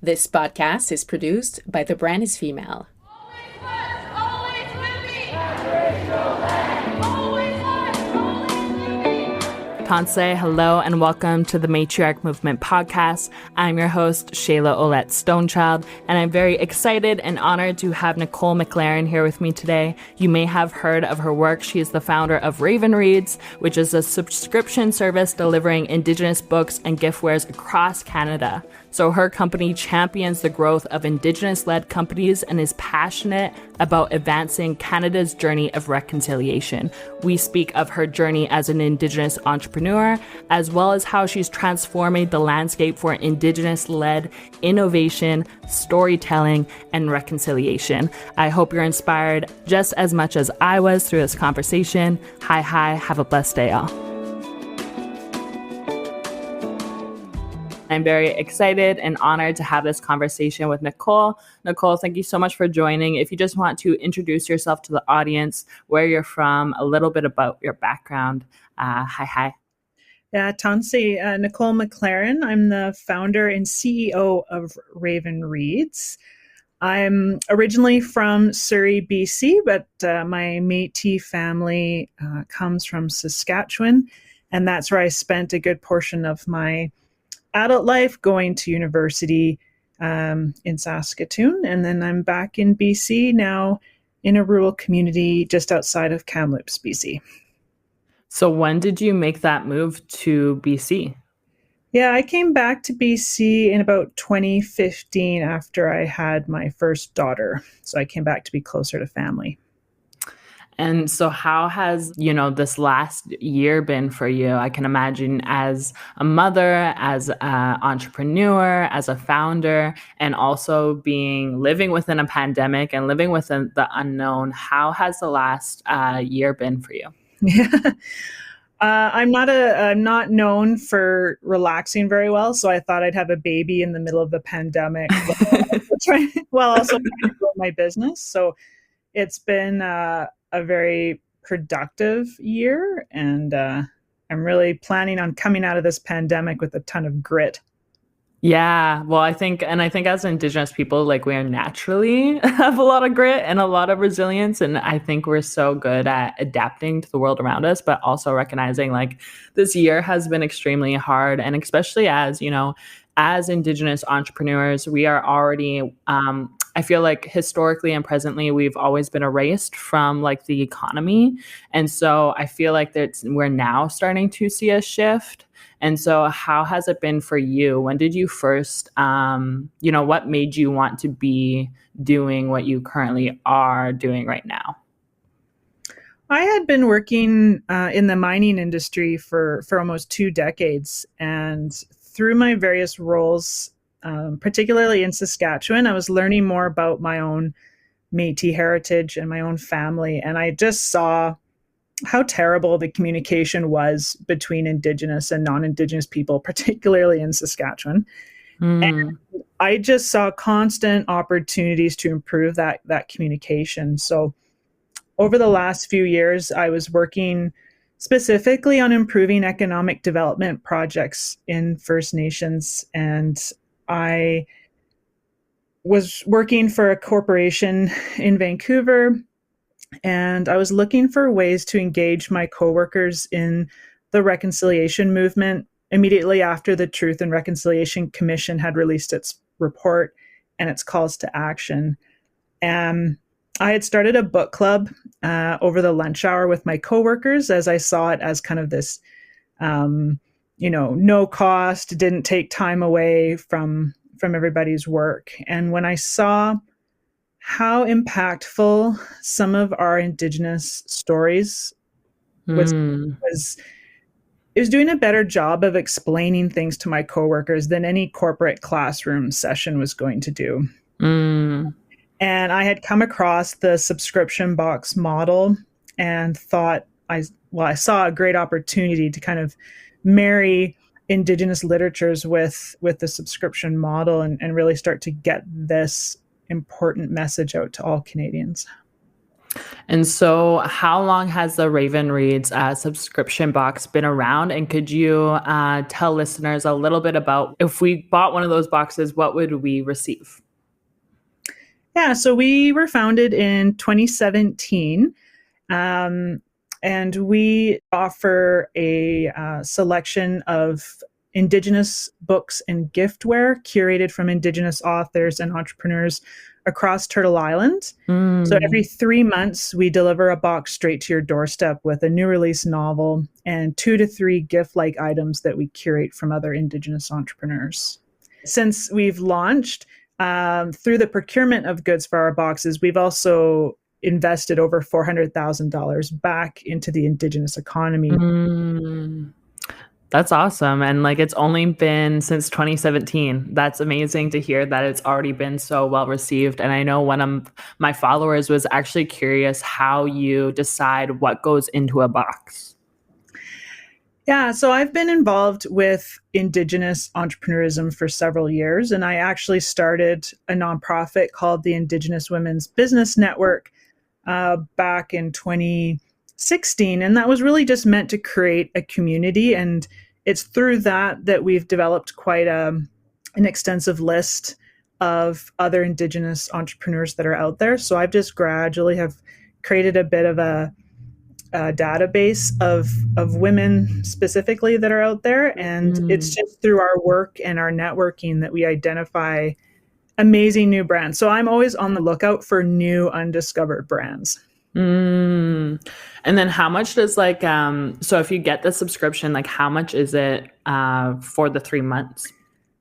This podcast is produced by The Brand is Female. Always was, always will be. Aboriginal land. Always was, always will be. Tanse, hello and welcome to the Matriarch Movement podcast. I'm your host, Shayla Oulette Stonechild, and I'm very excited and honored to have Nicole McLaren here with me today. You may have heard of her work. She is the founder of Raven Reads, which is a subscription service delivering Indigenous books and giftwares across Canada. So her company champions the growth of Indigenous-led companies and is passionate about advancing Canada's journey of reconciliation. We speak of her journey as an Indigenous entrepreneur, as well as how she's transforming the landscape for Indigenous-led innovation, storytelling, and reconciliation. I hope you're inspired just as much as I was through this conversation. Hi, have a blessed day, all. I'm very excited and honored to have this conversation with Nicole. Nicole, thank you so much for joining. If you just want to introduce yourself to the audience, where you're from, a little bit about your background. Hi. Yeah, Tansi, Nicole McLaren. I'm the founder and CEO of Raven Reads. I'm originally from Surrey, BC, but my Metis family comes from Saskatchewan, and that's where I spent a good portion of my adult life, going to university in Saskatoon, and then I'm back in BC now in a rural community just outside of Kamloops, BC. So when did you make that move to BC? Yeah, I came back to BC in about 2015 after I had my first daughter. So I came back to be closer to family. And so how has, this last year been for you? I can imagine as a mother, as an entrepreneur, as a founder, and also living within a pandemic and living within the unknown. How has the last year been for you? Yeah. I'm not known for relaxing very well, so I thought I'd have a baby in the middle of the pandemic while also trying to grow my business. So it's been a very productive year, and I'm really planning on coming out of this pandemic with a ton of grit. Yeah, well, I think as Indigenous people, we are naturally have a lot of grit and a lot of resilience. And I think we're so good at adapting to the world around us, but also recognizing this year has been extremely hard. And especially as Indigenous entrepreneurs, we are already, I feel like historically and presently, we've always been erased from the economy. And so I feel like we're now starting to see a shift. And so how has it been for you? When did you first, what made you want to be doing what you currently are doing right now? I had been working in the mining industry for almost 2 decades. And through my various roles, particularly in Saskatchewan, I was learning more about my own Métis heritage and my own family. And I just saw how terrible the communication was between Indigenous and non-Indigenous people, particularly in Saskatchewan. And I just saw constant opportunities to improve that communication. So over the last few years, I was working specifically on improving economic development projects in First Nations. And I was working for a corporation in Vancouver, and I was looking for ways to engage my coworkers in the reconciliation movement immediately after the Truth and Reconciliation Commission had released its report and its calls to action. I had started a book club over the lunch hour with my coworkers, as I saw it as kind of this, no cost, didn't take time away from everybody's work. And when I saw how impactful some of our Indigenous stories was it was doing a better job of explaining things to my coworkers than any corporate classroom session was going to do. And I had come across the subscription box model and thought I saw a great opportunity to kind of marry Indigenous literatures with the subscription model and really start to get this important message out to all Canadians. And so how long has the Raven Reads subscription box been around? And could you tell listeners a little bit about if we bought one of those boxes, what would we receive? Yeah, so we were founded in 2017. And we offer a selection of Indigenous books and giftware curated from Indigenous authors and entrepreneurs across Turtle Island. So every 3 months, we deliver a box straight to your doorstep with a new release novel and 2 to 3 gift-like items that we curate from other Indigenous entrepreneurs. Since we've launched, through the procurement of goods for our boxes, we've also invested over $400,000 back into the Indigenous economy. That's awesome. And like, it's only been since 2017. That's amazing to hear that it's already been so well received. And I know one of my followers was actually curious how you decide what goes into a box. Yeah, so I've been involved with Indigenous entrepreneurism for several years, and I actually started a nonprofit called the Indigenous Women's Business Network back in 2016, and that was really just meant to create a community, and it's through that we've developed quite an extensive list of other Indigenous entrepreneurs that are out there. So I've just gradually have created a bit of a database of women specifically that are out there, and it's just through our work and our networking that we identify amazing new brands. So I'm always on the lookout for new undiscovered brands. And then how much does like so if you get the subscription, like how much is it for the 3 months?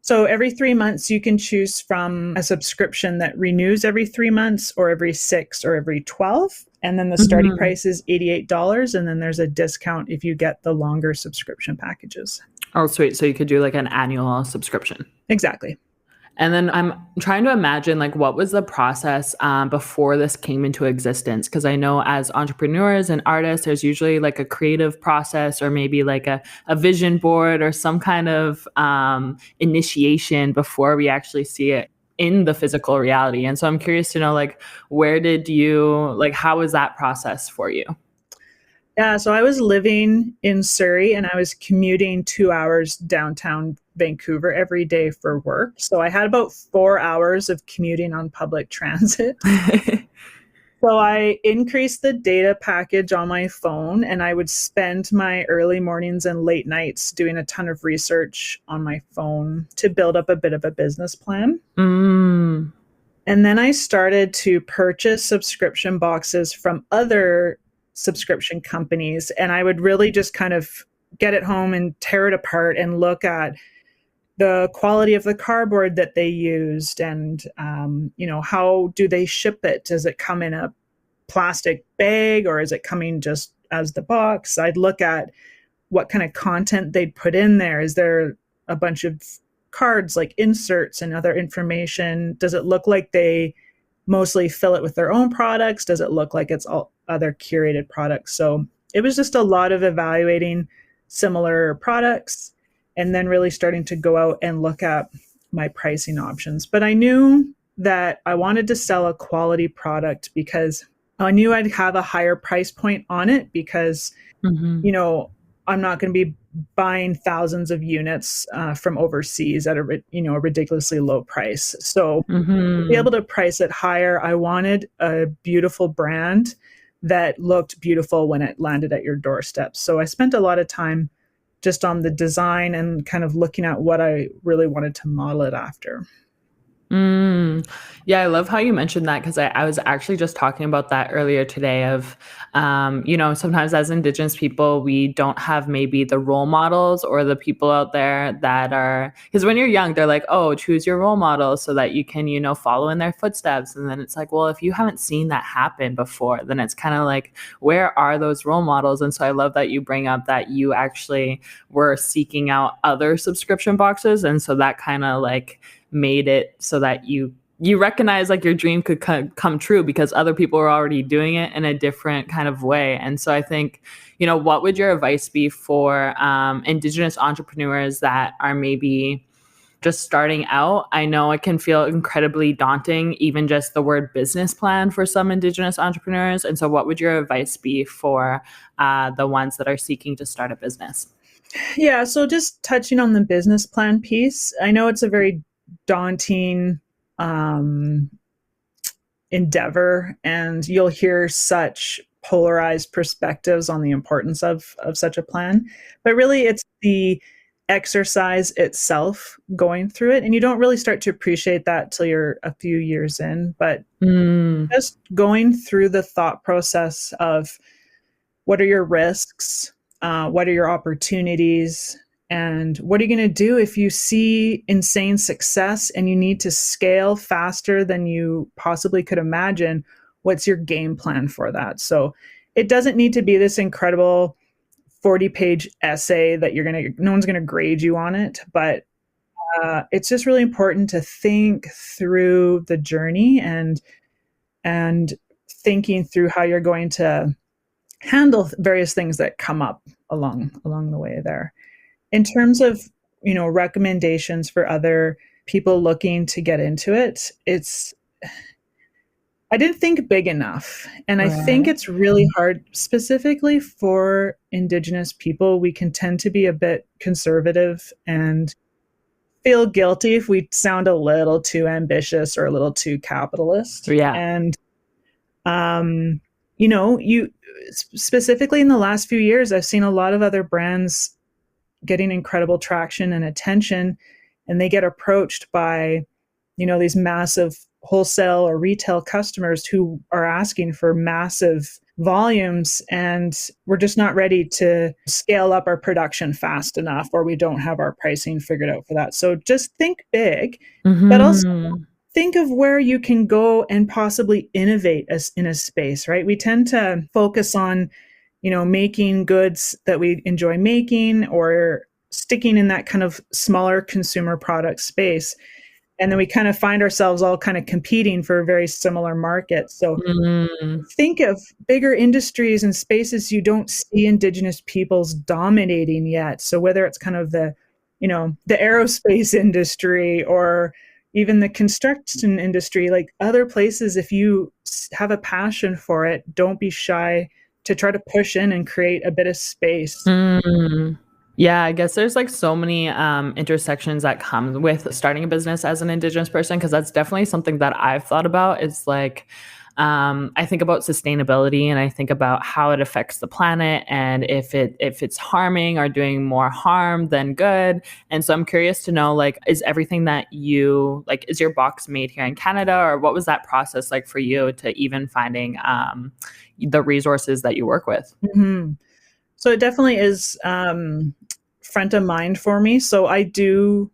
So every 3 months you can choose from a subscription that renews every 3 months or every 6 or every 12. And then the starting price is $88. And then there's a discount if you get the longer subscription packages. Oh, sweet. So you could do like an annual subscription. Exactly. And then I'm trying to imagine like what was the process before this came into existence? Because I know as entrepreneurs and artists, there's usually like a creative process or maybe like a vision board or some kind of initiation before we actually see it in the physical reality. And so I'm curious to know, like, how was that process for you? Yeah, so I was living in Surrey and I was commuting 2 hours downtown Vancouver every day for work. So I had about 4 hours of commuting on public transit. So I increased the data package on my phone and I would spend my early mornings and late nights doing a ton of research on my phone to build up a bit of a business plan. And then I started to purchase subscription boxes from other subscription companies, and I would really just kind of get it home and tear it apart and look at the quality of the cardboard that they used and how do they ship it? Does it come in a plastic bag or is it coming just as the box? I'd look at what kind of content they'd put in there. Is there a bunch of cards like inserts and other information? Does it look like they mostly fill it with their own products? Does it look like it's all other curated products? So it was just a lot of evaluating similar products and then really starting to go out and look at my pricing options. But I knew that I wanted to sell a quality product because I knew I'd have a higher price point on it because, I'm not going to be buying thousands of units from overseas at a ridiculously low price. So to be able to price it higher, I wanted a beautiful brand that looked beautiful when it landed at your doorstep. So I spent a lot of time just on the design and kind of looking at what I really wanted to model it after. Yeah, I love how you mentioned that because I was actually just talking about that earlier today of, sometimes as Indigenous people, we don't have maybe the role models or the people out there that are, because when you're young, they're like, oh, choose your role model so that you can, follow in their footsteps. And then it's like, well, if you haven't seen that happen before, then it's kind of like, where are those role models? And so I love that you bring up that you actually were seeking out other subscription boxes. And so that kind of like made it so that you recognize like your dream could come true because other people were already doing it in a different kind of way. And so I think, what would your advice be for Indigenous entrepreneurs that are maybe just starting out, I know it can feel incredibly daunting, even just the word business plan for some Indigenous entrepreneurs. And so what would your advice be for the ones that are seeking to start a business? Yeah, so just touching on the business plan piece, I know it's a very daunting endeavor, and you'll hear such polarized perspectives on the importance of such a plan. But really, it's the exercise itself going through it. And you don't really start to appreciate that till you're a few years in. But just going through the thought process of what are your risks, what are your opportunities, and what are you going to do if you see insane success and you need to scale faster than you possibly could imagine? What's your game plan for that? So it doesn't need to be this incredible 40-page essay that no one's going to grade you on it, but it's just really important to think through the journey and thinking through how you're going to handle various things that come up along the way there. In terms of, recommendations for other people looking to get into it, I didn't think big enough. And I think it's really hard, specifically for Indigenous people. We can tend to be a bit conservative and feel guilty if we sound a little too ambitious or a little too capitalist. Yeah. And, you specifically in the last few years, I've seen a lot of other brands getting incredible traction and attention, and they get approached by, these massive wholesale or retail customers who are asking for massive volumes, and we're just not ready to scale up our production fast enough, or we don't have our pricing figured out for that. So just think big, but also think of where you can go and possibly innovate as in a space, right? We tend to focus on, making goods that we enjoy making or sticking in that kind of smaller consumer product space. And then we kind of find ourselves all kind of competing for very similar markets. So think of bigger industries and spaces you don't see Indigenous peoples dominating yet. So whether it's kind of the aerospace industry or even the construction industry, like other places, if you have a passion for it, don't be shy to try to push in and create a bit of space. Yeah, I guess there's like so many intersections that come with starting a business as an Indigenous person, because that's definitely something that I've thought about. Is like, I think about sustainability and I think about how it affects the planet, and if it's harming or doing more harm than good. And so I'm curious to know, like, is everything that is your box made here in Canada, or what was that process like for you to even finding the resources that you work with? So it definitely is front of mind for me. So I do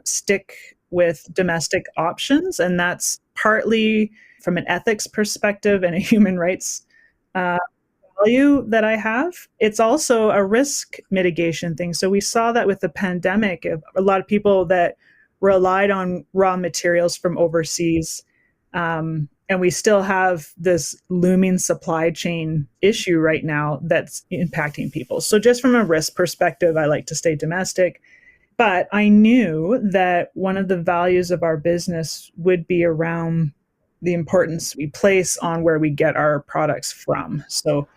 stick with domestic options, and that's partly from an ethics perspective and a human rights value that I have. It's also a risk mitigation thing. So we saw that with the pandemic, a lot of people that relied on raw materials from overseas, and we still have this looming supply chain issue right now that's impacting people. So just from a risk perspective, I like to stay domestic. But I knew that one of the values of our business would be around the importance we place on where we get our products from. So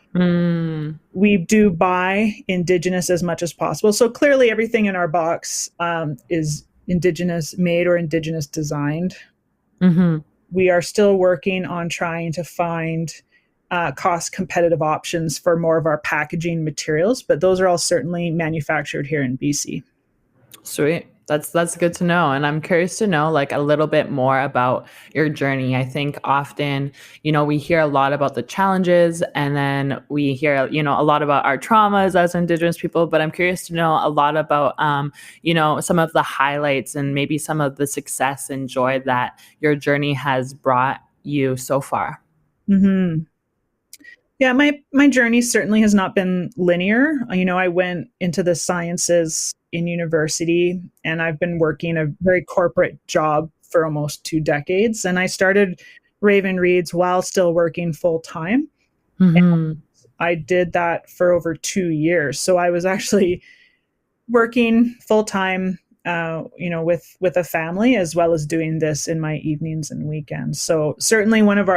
we do buy Indigenous as much as possible. So clearly everything in our box is Indigenous made or Indigenous designed. We are still working on trying to find cost competitive options for more of our packaging materials, but those are all certainly manufactured here in BC. Sweet. That's good to know. And I'm curious to know like a little bit more about your journey. I think often, we hear a lot about the challenges, and then we hear, a lot about our traumas as Indigenous people, but I'm curious to know a lot about, some of the highlights and maybe some of the success and joy that your journey has brought you so far. Yeah, my journey certainly has not been linear. I went into the sciences in university, and I've been working a very corporate job for almost 2 decades. And I started Raven Reads while still working full time. And I did that for over 2 years. So I was actually working full time with a family, as well as doing this in my evenings and weekends. So certainly one of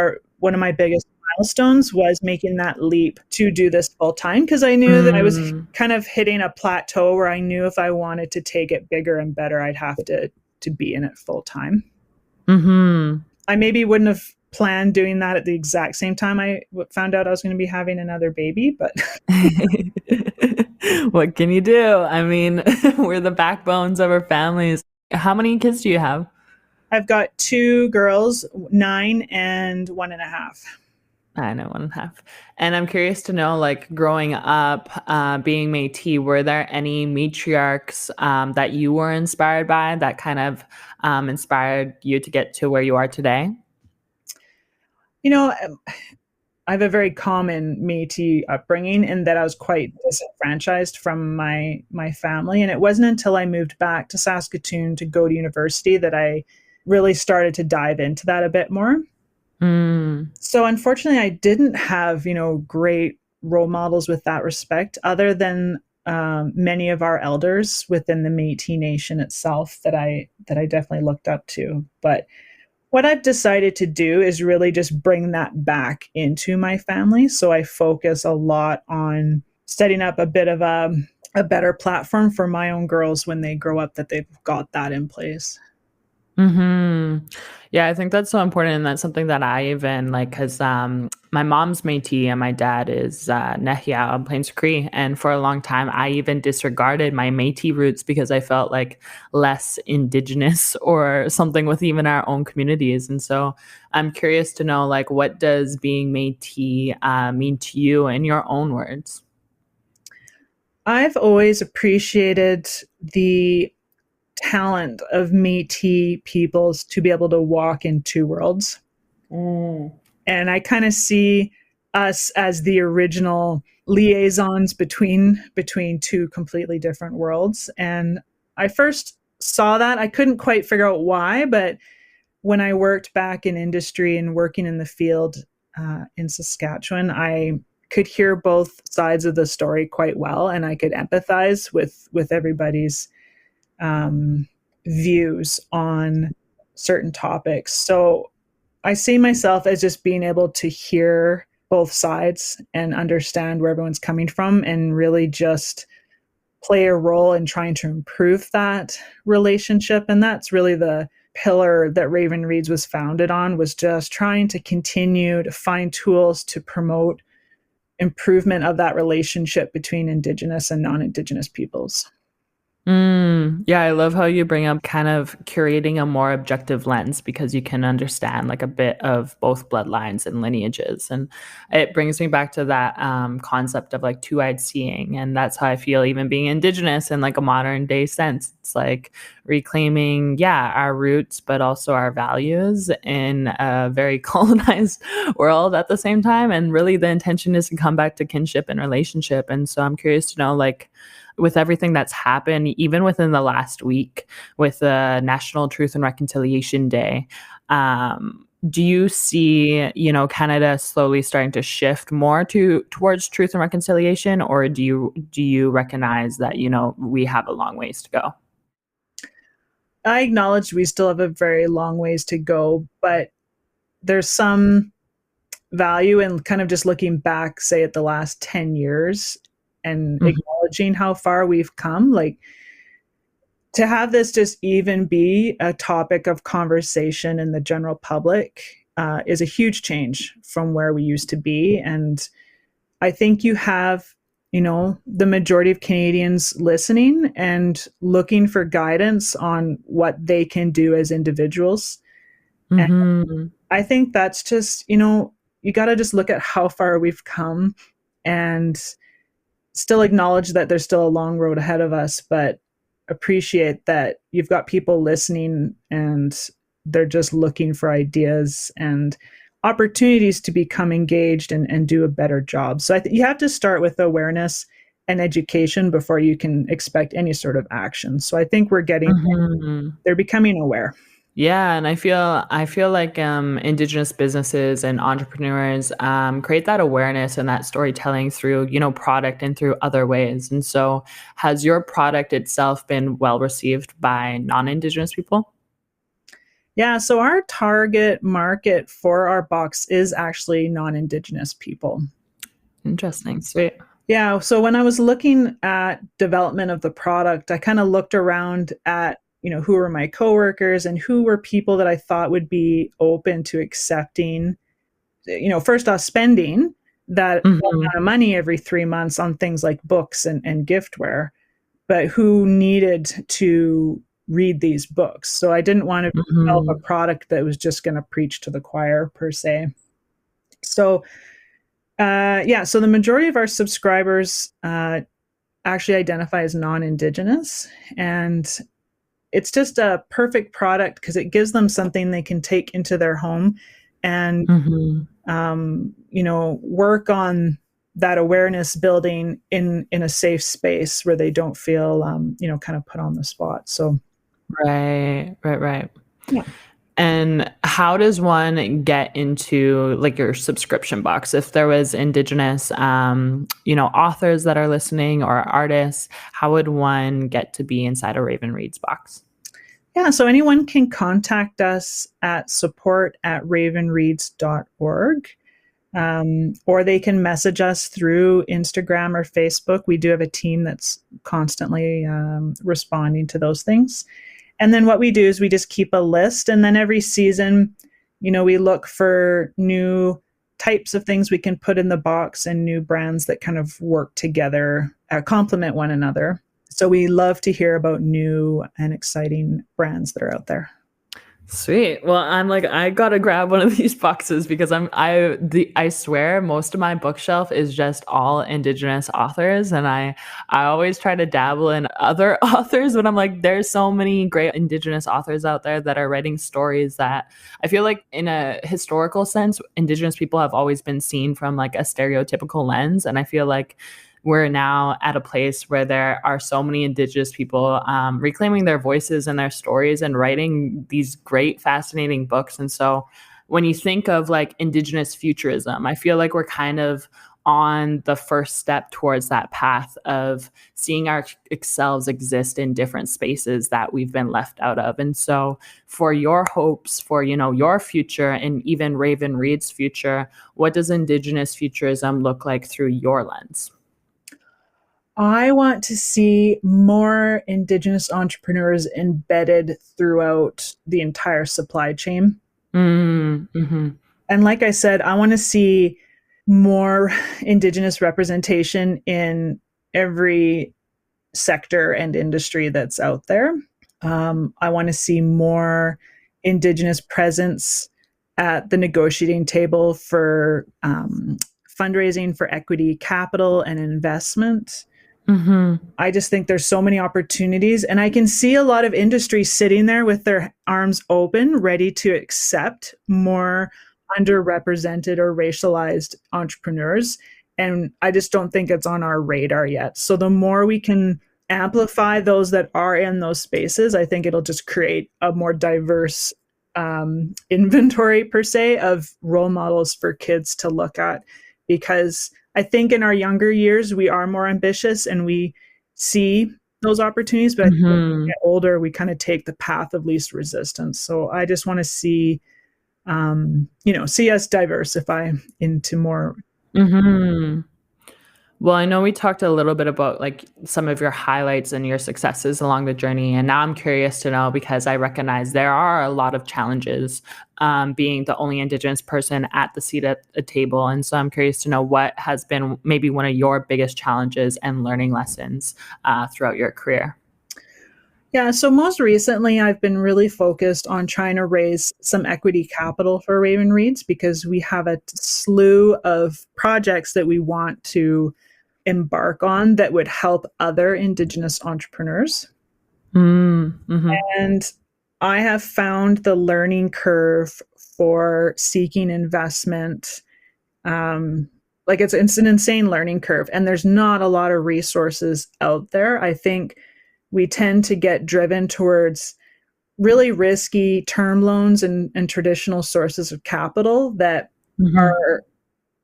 my biggest milestones was making that leap to do this full time, because I knew that I was kind of hitting a plateau where I knew if I wanted to take it bigger and better, I'd have to be in it full time. I maybe wouldn't have planned doing that at the exact same time I found out I was going to be having another baby, but what can you do? I mean, we're the backbones of our families. How many kids do you have? I've got 2 girls, 9 and 1.5. I know, 1.5. And I'm curious to know, like, growing up, being Métis, were there any matriarchs that you were inspired by that kind of inspired you to get to where you are today? I have a very common Métis upbringing in that I was quite disenfranchised from my family. And it wasn't until I moved back to Saskatoon to go to university that I really started to dive into that a bit more. So unfortunately, I didn't have, great role models with that respect, other than many of our elders within the Métis Nation itself that I definitely looked up to. But what I've decided to do is really just bring that back into my family. So I focus a lot on setting up a bit of a better platform for my own girls when they grow up, that they've got that in place. Yeah, I think that's so important, and that's something that I even like, because my mom's Métis and my dad is Nehia on Plains Cree, and for a long time I even disregarded my Métis roots because I felt like less Indigenous or something with even our own communities. And so I'm curious to know, like, what does being Métis mean to you in your own words? I've always appreciated the talent of Métis peoples to be able to walk in 2 worlds. And I kind of see us as the original liaisons between 2 completely different worlds. And I first saw that. I couldn't quite figure out why, but when I worked back in industry and working in the field in Saskatchewan, I could hear both sides of the story quite well, and I could empathize with everybody's views on certain topics. So I see myself as just being able to hear both sides and understand where everyone's coming from, and really just play a role in trying to improve that relationship. And that's really the pillar that Raven Reads was founded on, was just trying to continue to find tools to promote improvement of that relationship between Indigenous and non-Indigenous peoples. Yeah, I love how you bring up kind of curating a more objective lens, because you can understand like a bit of both bloodlines and lineages. And it brings me back to that concept of like two-eyed seeing. And that's how I feel even being Indigenous in like a modern day sense. It's like reclaiming, our roots, but also our values in a very colonized world at the same time. And really the intention is to come back to kinship and relationship. And so I'm curious to know, like, with everything that's happened, even within the last week with the National Truth and Reconciliation Day, do you see, Canada slowly starting to shift more towards truth and reconciliation, or do you recognize that, we have a long ways to go? I acknowledge we still have a very long ways to go, but there's some value in kind of just looking back, say, at the last 10 years and acknowledging how far we've come. Like, to have this just even be a topic of conversation in the general public is a huge change from where we used to be. And I think you have, the majority of Canadians listening and looking for guidance on what they can do as individuals. And I think that's just, you got to just look at how far we've come and still acknowledge that there's still a long road ahead of us, but appreciate that you've got people listening and they're just looking for ideas and opportunities to become engaged and do a better job. So you have to start with awareness and education before you can expect any sort of action. So I think we're getting, they're becoming aware. Yeah, and I feel like Indigenous businesses and entrepreneurs create that awareness and that storytelling through, product and through other ways. And so, has your product itself been well received by non-Indigenous people? Yeah, so our target market for our box is actually non-Indigenous people. Interesting, sweet. Yeah, so when I was looking at development of the product, I kind of looked around at, who were my coworkers and who were people that I thought would be open to accepting, first off, spending that Hmm. amount of money every 3 months on things like books and giftware, but who needed to read these books. So I didn't want to develop a Hmm. product that was just going to preach to the choir per se. So yeah, so the majority of our subscribers actually identify as non-Indigenous, and it's just a perfect product because it gives them something they can take into their home and Hmm. work on that awareness building in a safe space where they don't feel kind of put on the spot. So Right, right, right. yeah. And how does one get into like your subscription box? If there was Indigenous, authors that are listening or artists, how would one get to be inside a Raven Reads box? Yeah, so anyone can contact us at support@ravenreads.org. Or they can message us through Instagram or Facebook. We do have a team that's constantly responding to those things. And then what we do is we just keep a list. And then every season, we look for new types of things we can put in the box and new brands that kind of work together, complement one another. So we love to hear about new and exciting brands that are out there. Sweet. Well, I'm like, I gotta grab one of these boxes because I swear most of my bookshelf is just all Indigenous authors, and I always try to dabble in other authors, but I'm like, there's so many great Indigenous authors out there that are writing stories that I feel like in a historical sense, Indigenous people have always been seen from like a stereotypical lens, and I feel like we're now at a place where there are so many Indigenous people reclaiming their voices and their stories and writing these great, fascinating books. And so when you think of like Indigenous futurism, I feel like we're kind of on the first step towards that path of seeing ourselves exist in different spaces that we've been left out of. And so for your hopes for, your future and even Raven Reed's future, what does Indigenous futurism look like through your lens? I want to see more Indigenous entrepreneurs embedded throughout the entire supply chain. Mm-hmm. And like I said, I want to see more Indigenous representation in every sector and industry that's out there. I want to see more Indigenous presence at the negotiating table for fundraising for equity capital and investment. Mm-hmm. I just think there's so many opportunities, and I can see a lot of industry sitting there with their arms open, ready to accept more underrepresented or racialized entrepreneurs. And I just don't think it's on our radar yet. So the more we can amplify those that are in those spaces, I think it'll just create a more diverse inventory per se of role models for kids to look at, because I think in our younger years, we are more ambitious and we see those opportunities. But I think when we Mm-hmm. get older, we kind of take the path of least resistance. So I just want to see, see us diversify into more. Mm-hmm. Well, I know we talked a little bit about like some of your highlights and your successes along the journey. And now I'm curious to know because I recognize there are a lot of challenges being the only Indigenous person at the seat at a table. And so I'm curious to know what has been maybe one of your biggest challenges and learning lessons throughout your career. Yeah, so most recently, I've been really focused on trying to raise some equity capital for Raven Reads because we have a slew of projects that we want to embark on that would help other Indigenous entrepreneurs. Mm-hmm. And I have found the learning curve for seeking investment. Like it's an insane learning curve, and there's not a lot of resources out there. I think we tend to get driven towards really risky term loans and traditional sources of capital that are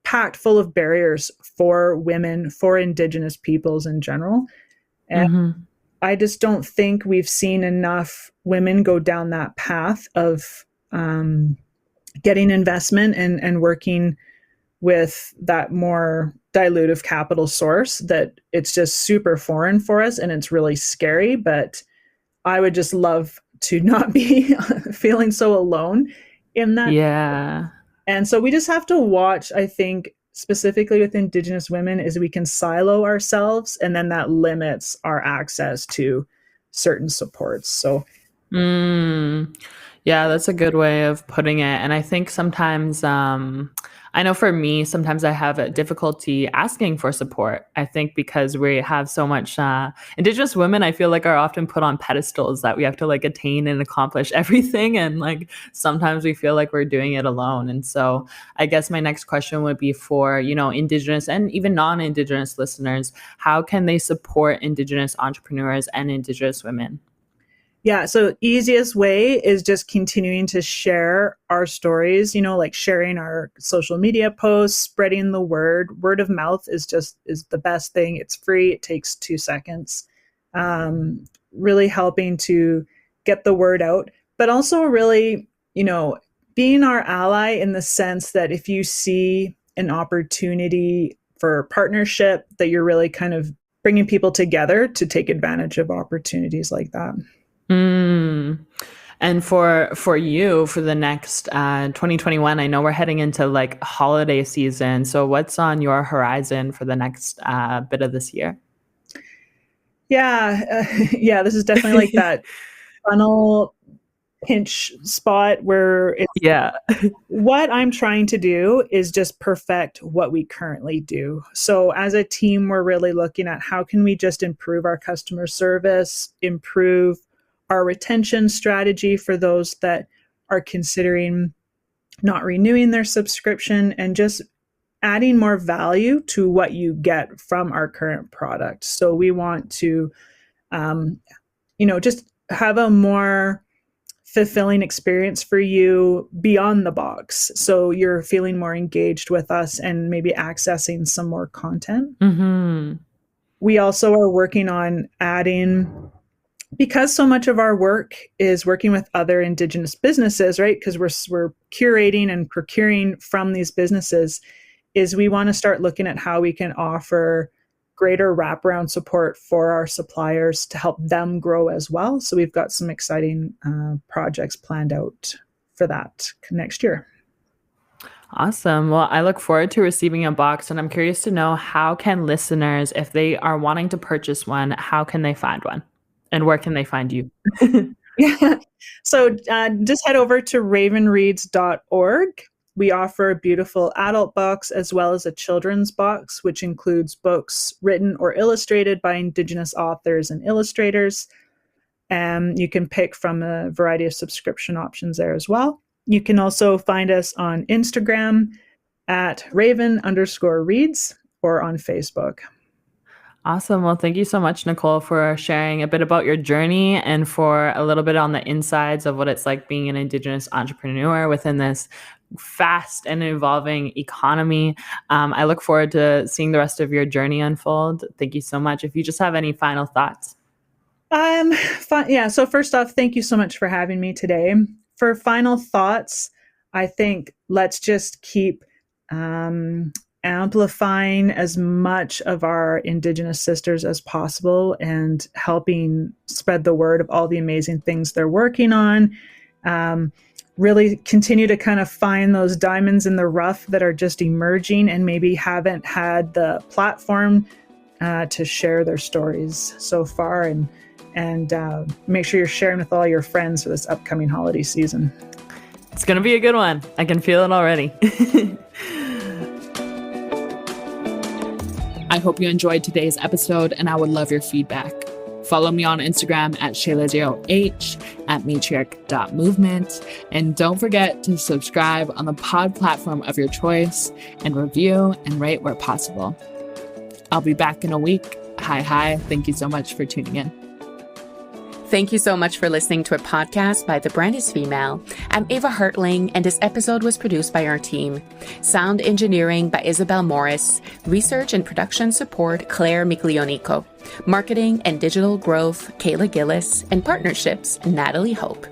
packed full of barriers for women, for Indigenous peoples in general. And I just don't think we've seen enough women go down that path of getting investment and working with that more dilutive capital source, that it's just super foreign for us and it's really scary. But I would just love to not be feeling so alone in that. Yeah. And so we just have to watch, I think, specifically with Indigenous women, is we can silo ourselves, and then that limits our access to certain supports. So yeah, that's a good way of putting it. And I think sometimes, I know for me, sometimes I have a difficulty asking for support. I think because we have so much Indigenous women, I feel like are often put on pedestals that we have to like attain and accomplish everything. And like sometimes we feel like we're doing it alone. And so I guess my next question would be for, Indigenous and even non-Indigenous listeners, how can they support Indigenous entrepreneurs and Indigenous women? Yeah, so easiest way is just continuing to share our stories, like sharing our social media posts, spreading the word. Word of mouth is the best thing. It's free. It takes 2 seconds. Really helping to get the word out, but also really, being our ally in the sense that if you see an opportunity for partnership, that you're really kind of bringing people together to take advantage of opportunities like that. And for you, for the next 2021, I know we're heading into like holiday season. So what's on your horizon for the next bit of this year? Yeah, this is definitely like that funnel pinch spot where it's what I'm trying to do is just perfect what we currently do. So as a team, we're really looking at how can we just improve our customer service, improve our retention strategy for those that are considering not renewing their subscription, and just adding more value to what you get from our current product. So we want to, just have a more fulfilling experience for you beyond the box. So you're feeling more engaged with us and maybe accessing some more content. We also are working on adding, because so much of our work is working with other Indigenous businesses, right? Because we're curating and procuring from these businesses, is we want to start looking at how we can offer greater wraparound support for our suppliers to help them grow as well. So we've got some exciting projects planned out for that next year. Awesome. Well, I look forward to receiving a box, and I'm curious to know, how can listeners, if they are wanting to purchase one, how can they find one? And where can they find you? Yeah. So just head over to ravenreads.org. We offer a beautiful adult box as well as a children's box, which includes books written or illustrated by Indigenous authors and illustrators. You can pick from a variety of subscription options there as well. You can also find us on Instagram at Raven_reads or on Facebook. Awesome. Well, thank you so much, Nicole, for sharing a bit about your journey and for a little bit on the insides of what it's like being an Indigenous entrepreneur within this fast and evolving economy. I look forward to seeing the rest of your journey unfold. Thank you so much. If you just have any final thoughts. So first off, thank you so much for having me today. For final thoughts, I think let's just keep amplifying as much of our Indigenous sisters as possible and helping spread the word of all the amazing things they're working on. Really continue to kind of find those diamonds in the rough that are just emerging and maybe haven't had the platform to share their stories so far, and make sure you're sharing with all your friends for this upcoming holiday season. It's going to be a good one. I can feel it already. I hope you enjoyed today's episode, and I would love your feedback. Follow me on Instagram at Shayla0H, at Matriarch.movement, and don't forget to subscribe on the pod platform of your choice and review and rate where possible. I'll be back in a week. Hi. Thank you so much for tuning in. Thank you so much for listening to a podcast by The Brand is Female. I'm Ava Hartling, and this episode was produced by our team. Sound engineering by Isabel Morris. Research and production support, Claire Miglionico. Marketing and digital growth, Kayla Gillis. And partnerships, Natalie Hope.